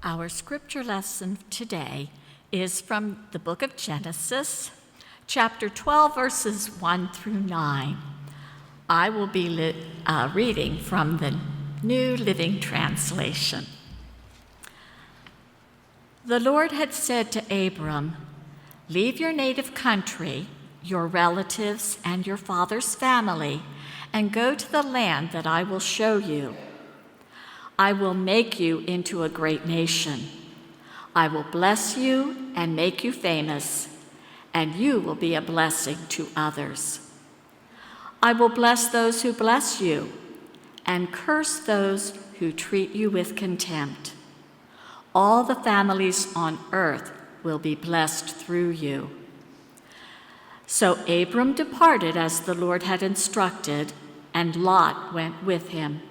Our scripture lesson today is from the book of Genesis, chapter 12, verses 1 through 9. I will be reading from the New Living Translation. The Lord had said to Abram, "Leave your native country, your relatives, and your father's family, and go to the land that I will show you. I will make you into a great nation. I will bless you and make you famous, and you will be a blessing to others. I will bless those who bless you, and curse those who treat you with contempt. All the families on earth will be blessed through you." So Abram departed as the Lord had instructed, and Lot went with him.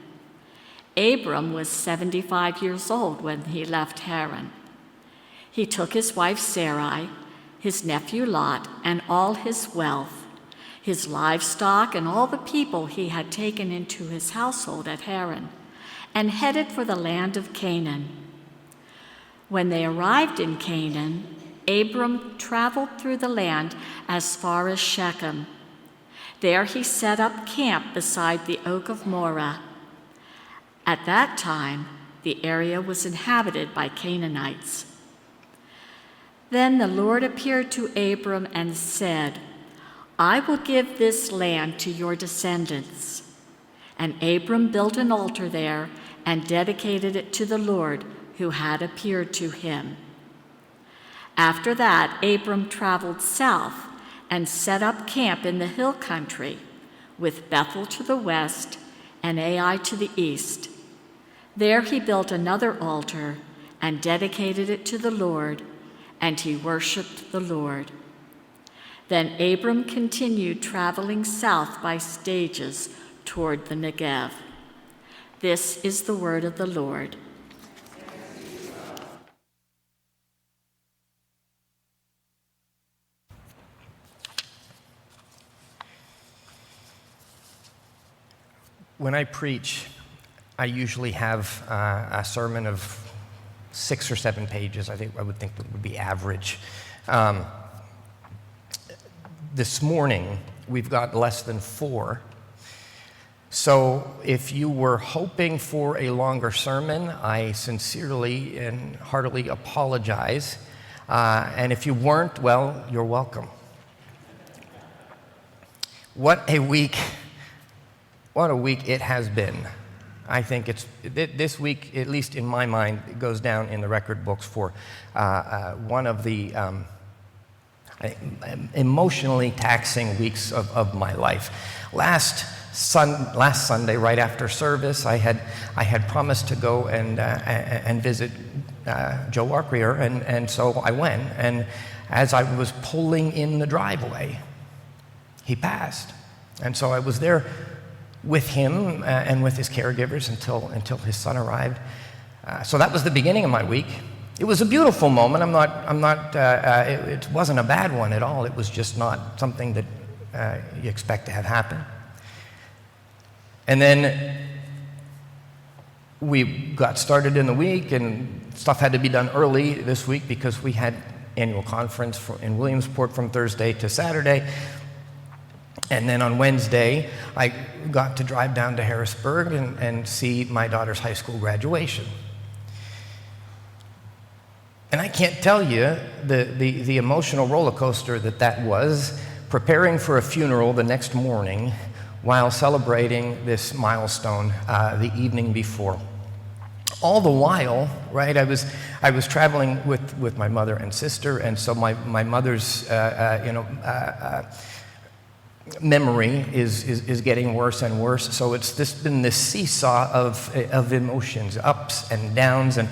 Abram was 75 years old when he left Haran. He took his wife Sarai, his nephew Lot, and all his wealth, his livestock, and all the people he had taken into his household at Haran, and headed for the land of Canaan. When they arrived in Canaan, Abram traveled through the land as far as Shechem. There he set up camp beside the oak of Moreh. At that time, the area was inhabited by Canaanites. Then the Lord appeared to Abram and said, "I will give this land to your descendants." And Abram built an altar there and dedicated it to the Lord who had appeared to him. After that, Abram traveled south and set up camp in the hill country, with Bethel to the west and Ai to the east. There he built another altar and dedicated it to the Lord, and he worshiped the Lord. Then Abram continued traveling south by stages toward the Negev. This is the word of the Lord. When I preach, I usually have a sermon of 6 or 7 pages. I would think that would be average. This morning, we've got less than 4. So if you were hoping for a longer sermon, I sincerely and heartily apologize. And if you weren't, well, you're welcome. What a week it has been. I think this week, at least in my mind, it goes down in the record books for one of the emotionally taxing weeks of my life. Last Sunday, right after service, I had promised to go and visit Joe Arcrier, and so I went. And as I was pulling in the driveway, he passed, and so I was there with him and with his caregivers until his son arrived. So that was the beginning of my week. It was a beautiful moment. It wasn't a bad one at all. It was just not something that you expect to have happen. And then we got started in the week, and stuff had to be done early this week because we had annual conference in Williamsport from Thursday to Saturday. And then on Wednesday, I got to drive down to Harrisburg and see my daughter's high school graduation. And I can't tell you the emotional roller coaster that was, preparing for a funeral the next morning while celebrating this milestone the evening before. All the while, right, I was traveling with my mother and sister, and so my mother's memory is getting worse and worse. So it's been this seesaw of emotions, ups and downs, and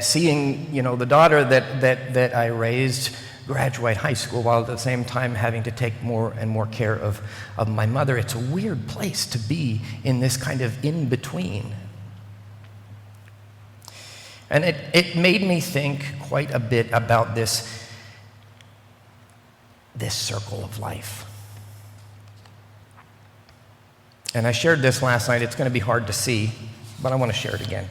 seeing the daughter that I raised graduate high school while at the same time having to take more and more care of my mother. It's a weird place to be in this kind of in between. And it made me think quite a bit about this circle of life. And I shared this last night. It's going to be hard to see, but I want to share it again.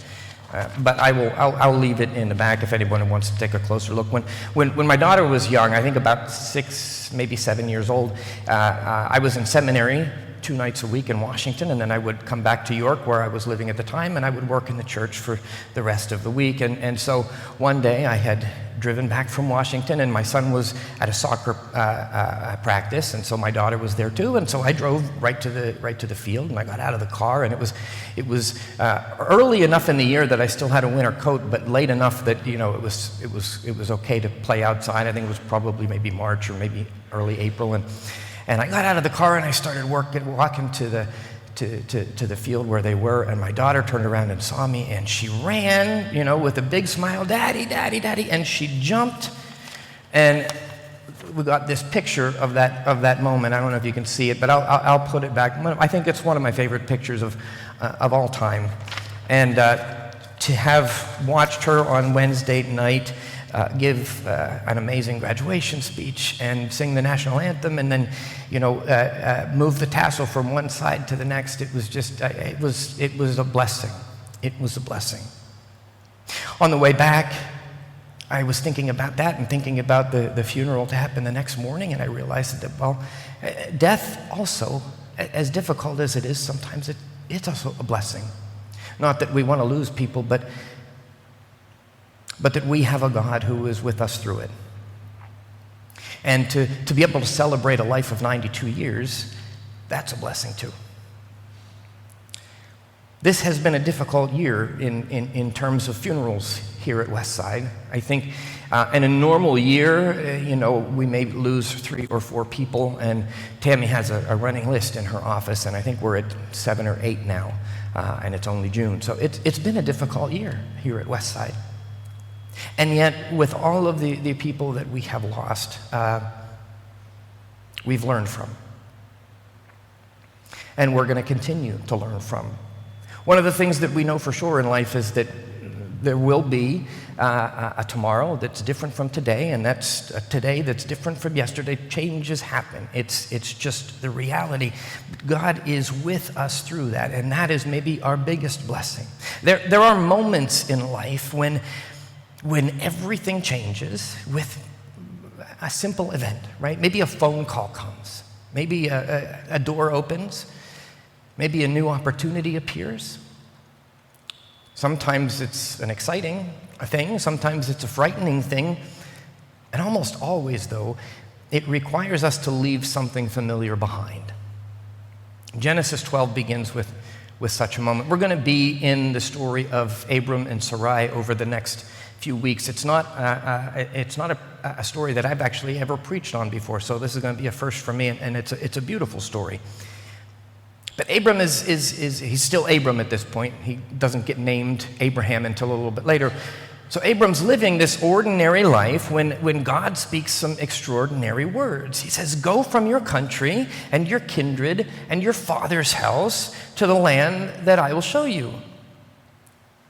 But I'll leave it in the back if anyone wants to take a closer look. When my daughter was young, I think about 6, maybe 7 years old, I was in seminary 2 nights a week in Washington, and then I would come back to York, where I was living at the time, and I would work in the church for the rest of the week. And so one day I had driven back from Washington, and my son was at a soccer practice, and so my daughter was there too. And so I drove right to the field, and I got out of the car, and it was early enough in the year that I still had a winter coat, but late enough that it was okay to play outside. I think it was probably maybe March or maybe early April, and I got out of the car and I started walking to the field where they were, and my daughter turned around and saw me, and she ran, with a big smile, "Daddy, Daddy, Daddy," and she jumped, and we got this picture of that moment. I don't know if you can see it, but I'll put it back. I think it's one of my favorite pictures of all time, and to have watched her on Wednesday night give an amazing graduation speech and sing the national anthem, and then move the tassel from one side to the next. It was just it was a blessing. It was a blessing. On the way back, I was thinking about that and thinking about the funeral to happen the next morning, and I realized that death also, as difficult as it is, sometimes it's also a blessing. Not that we want to lose people, but that we have a God who is with us through it. And to be able to celebrate a life of 92 years, that's a blessing too. This has been a difficult year in terms of funerals here at Westside. I think in a normal year, we may lose 3 or 4 people, and Tammy has a running list in her office, and I think we're at 7 or 8 now, and it's only June. So it's been a difficult year here at Westside. And yet, with all of the people that we have lost, we've learned from. And we're going to continue to learn from. One of the things that we know for sure in life is that there will be a tomorrow that's different from today, and that's a today that's different from yesterday. Changes happen. It's just the reality. God is with us through that, and that is maybe our biggest blessing. There are moments in life when everything changes with a simple event, right? Maybe a phone call comes. Maybe a door opens. Maybe a new opportunity appears. Sometimes it's an exciting thing. Sometimes it's a frightening thing. And almost always, though, it requires us to leave something familiar behind. Genesis 12 begins with such a moment. We're going to be in the story of Abram and Sarai over the next few weeks. It's not a story that I've actually ever preached on before, so this is going to be a first for me, and it's a beautiful story. But Abram he's still Abram at this point. He doesn't get named Abraham until a little bit later. So Abram's living this ordinary life when God speaks some extraordinary words. He says, "Go from your country and your kindred and your father's house to the land that I will show you."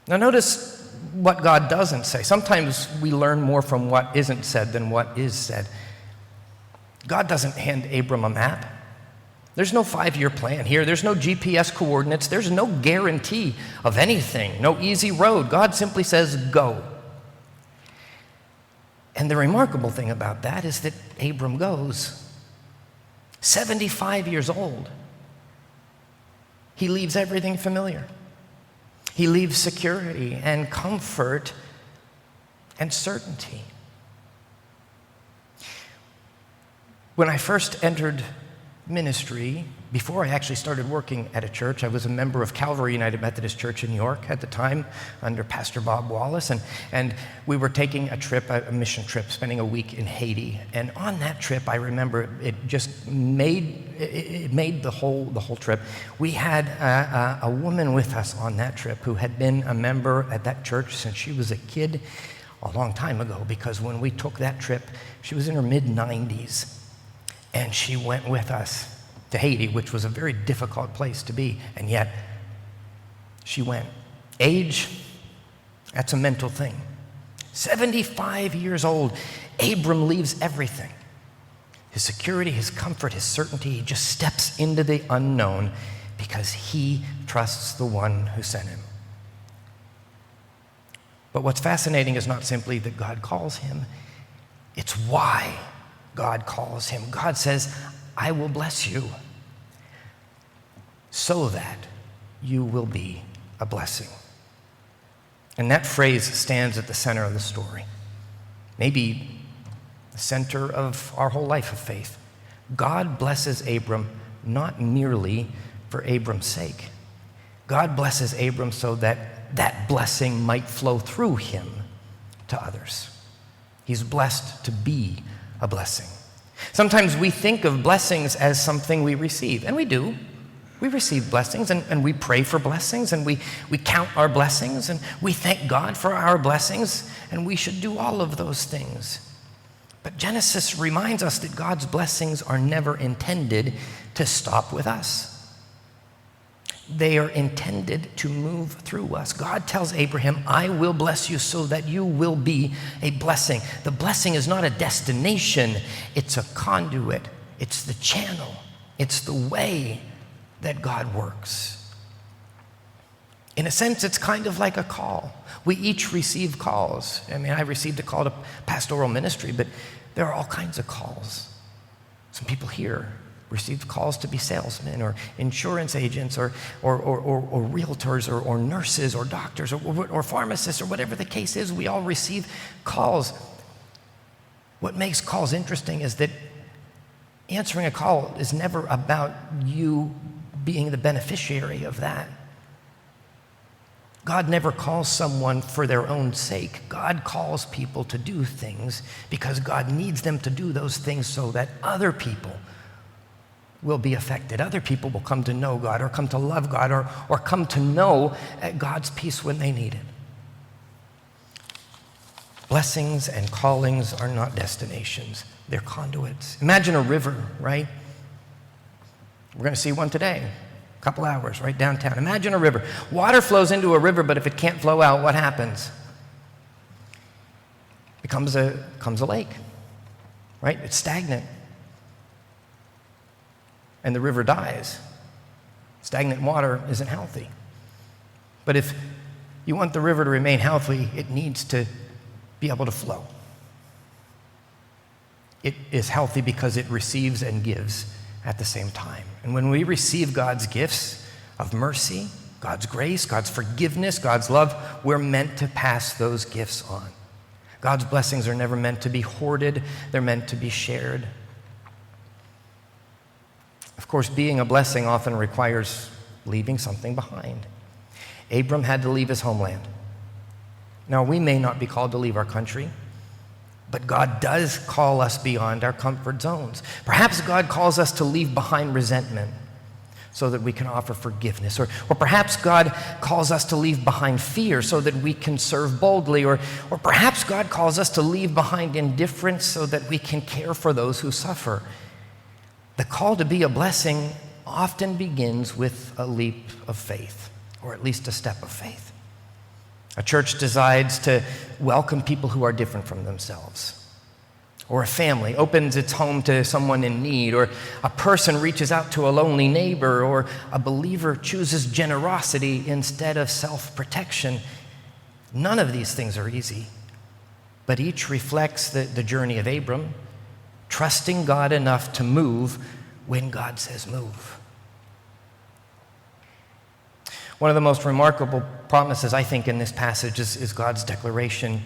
Now notice what God doesn't say. Sometimes we learn more from what isn't said than what is said. God doesn't hand Abram a map. There's no 5-year plan here. There's no GPS coordinates. There's no guarantee of anything, no easy road. God simply says, "Go." And the remarkable thing about that is that Abram goes. 75 years old. He leaves everything familiar. He leaves security and comfort and certainty. When I first entered ministry, before I actually started working at a church, I was a member of Calvary United Methodist Church in New York at the time under Pastor Bob Wallace, and we were taking a mission trip, spending a week in Haiti. And on that trip, I remember it made the whole trip. We had a woman with us on that trip who had been a member at that church since she was a kid a long time ago, because when we took that trip, she was in her mid-90s. And she went with us to Haiti, which was a very difficult place to be, and yet she went. Age, that's a mental thing. 75 years old, Abram leaves everything. His security, his comfort, his certainty, he just steps into the unknown because he trusts the one who sent him. But what's fascinating is not simply that God calls him, it's why God calls him. God says, I will bless you so that you will be a blessing. And that phrase stands at the center of the story. Maybe the center of our whole life of faith. God blesses Abram not merely for Abram's sake. God blesses Abram so that that blessing might flow through him to others. He's blessed to be a blessing. Sometimes we think of blessings as something we receive, and we do. We receive blessings, and we pray for blessings, and we count our blessings, and we thank God for our blessings, and we should do all of those things. But Genesis reminds us that God's blessings are never intended to stop with us. They are intended to move through us. God tells Abraham, I will bless you so that you will be a blessing. The blessing is not a destination, it's a conduit, it's the channel, it's the way that God works. In a sense, it's kind of like a call. We each receive calls. I mean, I received a call to pastoral ministry, but there are all kinds of calls. Some people here received calls to be salesmen or insurance agents or realtors or nurses or doctors or pharmacists or whatever the case is. We all receive calls. What makes calls interesting is that answering a call is never about you being the beneficiary of that. God never calls someone for their own sake. God calls people to do things because God needs them to do those things so that other people will be affected. Other people will come to know God or come to love God or come to know God's peace when they need it. Blessings and callings are not destinations. They're conduits. Imagine a river, right? We're going to see one today, a couple hours, right downtown. Imagine a river. Water flows into a river, but if it can't flow out, what happens? It becomes a lake, right? It's stagnant. And the river dies. Stagnant water isn't healthy. But if you want the river to remain healthy, it needs to be able to flow. It is healthy because it receives and gives at the same time. And when we receive God's gifts of mercy, God's grace, God's forgiveness, God's love, we're meant to pass those gifts on. God's blessings are never meant to be hoarded, they're meant to be shared. Of course, being a blessing often requires leaving something behind. Abram had to leave his homeland. Now, we may not be called to leave our country, but God does call us beyond our comfort zones. Perhaps God calls us to leave behind resentment so that we can offer forgiveness. Or perhaps God calls us to leave behind fear so that we can serve boldly. Or perhaps God calls us to leave behind indifference so that we can care for those who suffer. The call to be a blessing often begins with a leap of faith, or at least a step of faith. A church decides to welcome people who are different from themselves. Or a family opens its home to someone in need, or a person reaches out to a lonely neighbor, or a believer chooses generosity instead of self-protection. None of these things are easy, but each reflects the journey of Abram, trusting God enough to move when God says move. One of the most remarkable promises, I think, in this passage is God's declaration,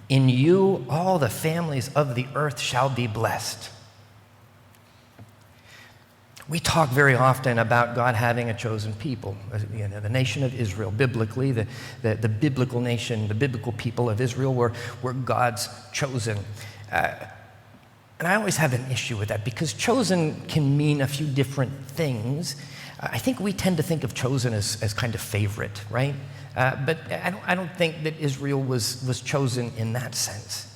"In you all the families of the earth shall be blessed." We talk very often about God having a chosen people, the nation of Israel. Biblically, the biblical nation, the biblical people of Israel were God's chosen. And I always have an issue with that because chosen can mean a few different things. I think we tend to think of chosen as kind of favorite, right? But I don't think that Israel was chosen in that sense.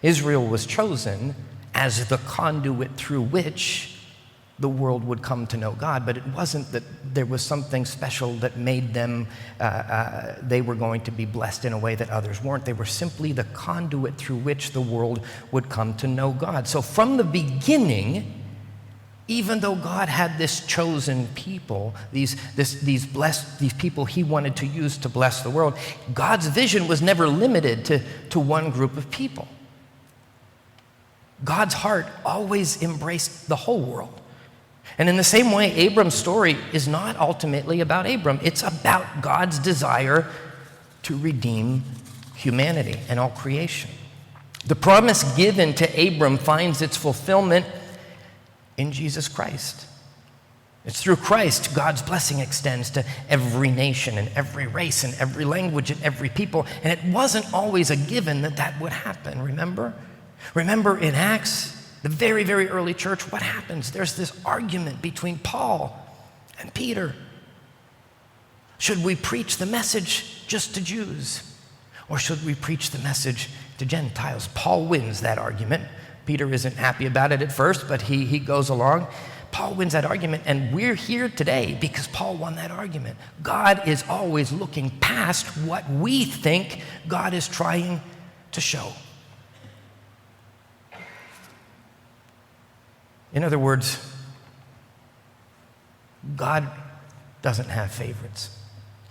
Israel was chosen as the conduit through which the world would come to know God, but it wasn't that there was something special that made them, they were going to be blessed in a way that others weren't. They were simply the conduit through which the world would come to know God. So from the beginning, even though God had this chosen people, these people he wanted to use to bless the world, God's vision was never limited to one group of people. God's heart always embraced the whole world. And in the same way, Abram's story is not ultimately about Abram. It's about God's desire to redeem humanity and all creation. The promise given to Abram finds its fulfillment in Jesus Christ. It's through Christ God's blessing extends to every nation and every race and every language and every people. And it wasn't always a given that would happen, remember? Remember in Acts, the very, very early church, what happens? There's this argument between Paul and Peter. Should we preach the message just to Jews? Or should we preach the message to Gentiles? Paul wins that argument. Peter isn't happy about it at first, but he goes along. Paul wins that argument, and we're here today because Paul won that argument. God is always looking past what we think God is trying to show. In other words, God doesn't have favorites,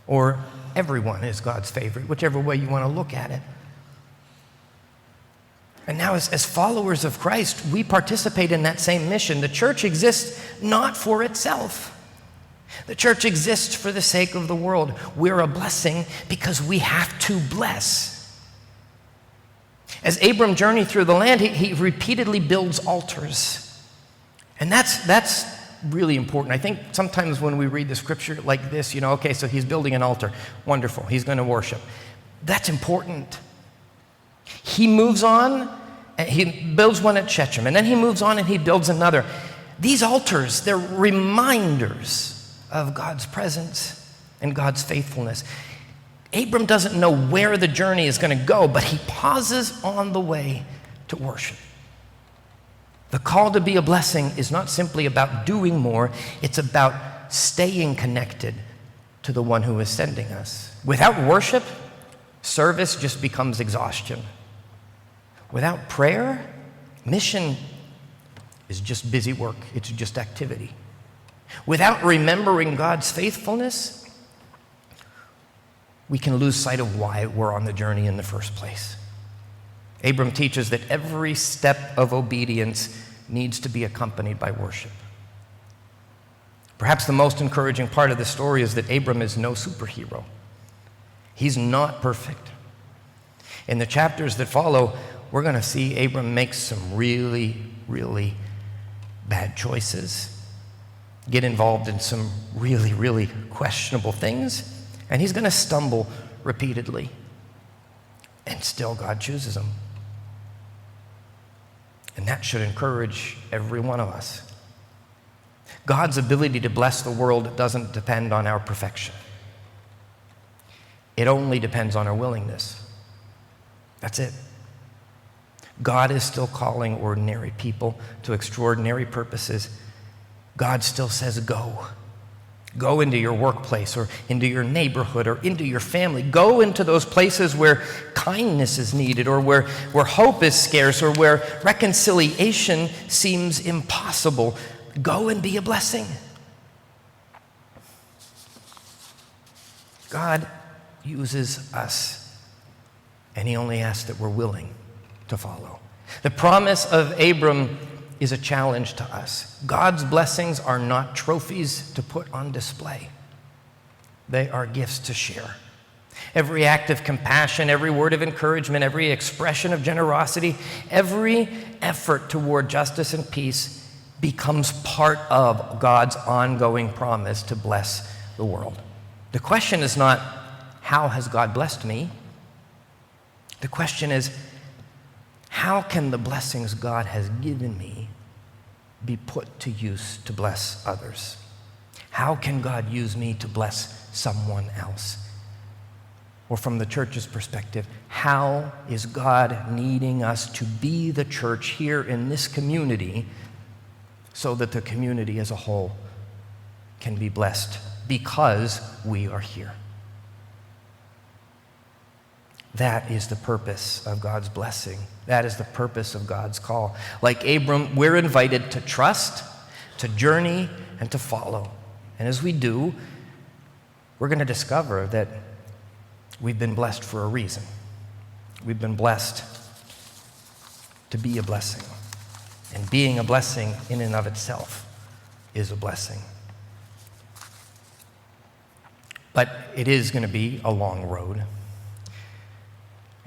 or everyone is God's favorite, whichever way you want to look at it. And now as followers of Christ, we participate in that same mission. The church exists not for itself. The church exists for the sake of the world. We're a blessing because we have to bless. As Abram journeyed through the land, he repeatedly builds altars. And that's really important. I think sometimes when we read the scripture like this, okay, so he's building an altar. Wonderful. He's going to worship. That's important. He moves on, and he builds one at Shechem, and then he moves on and he builds another. These altars, they're reminders of God's presence and God's faithfulness. Abram doesn't know where the journey is going to go, but he pauses on the way to worship. The call to be a blessing is not simply about doing more, it's about staying connected to the one who is sending us. Without worship, service just becomes exhaustion. Without prayer, mission is just busy work, it's just activity. Without remembering God's faithfulness, we can lose sight of why we're on the journey in the first place. Abram teaches that every step of obedience needs to be accompanied by worship. Perhaps the most encouraging part of the story is that Abram is no superhero. He's not perfect. In the chapters that follow, we're going to see Abram make some really, really bad choices, get involved in some really, really questionable things, and he's going to stumble repeatedly. And still God chooses him. And that should encourage every one of us. God's ability to bless the world doesn't depend on our perfection. It only depends on our willingness. That's it. God is still calling ordinary people to extraordinary purposes. God still says, go. Go into your workplace or into your neighborhood or into your family. Go into those places where kindness is needed or where hope is scarce or where reconciliation seems impossible. Go and be a blessing. God uses us, and he only asks that we're willing to follow. The promise of Abram is a challenge to us. God's blessings are not trophies to put on display. They are gifts to share. Every act of compassion, every word of encouragement, every expression of generosity, every effort toward justice and peace becomes part of God's ongoing promise to bless the world. The question is not, how has God blessed me? The question is, how can the blessings God has given me be put to use to bless others? How can God use me to bless someone else? Or from the church's perspective, how is God needing us to be the church here in this community so that the community as a whole can be blessed because we are here? That is the purpose of God's blessing. That is the purpose of God's call. Like Abram, we're invited to trust, to journey and to follow. And as we do, we're going to discover that we've been blessed for a reason. We've been blessed to be a blessing. And being a blessing in and of itself is a blessing. But it is going to be a long road.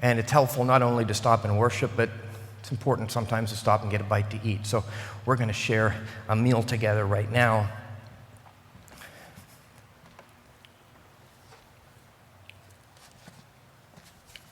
And it's helpful not only to stop and worship, but it's important sometimes to stop and get a bite to eat. So we're going to share a meal together right now.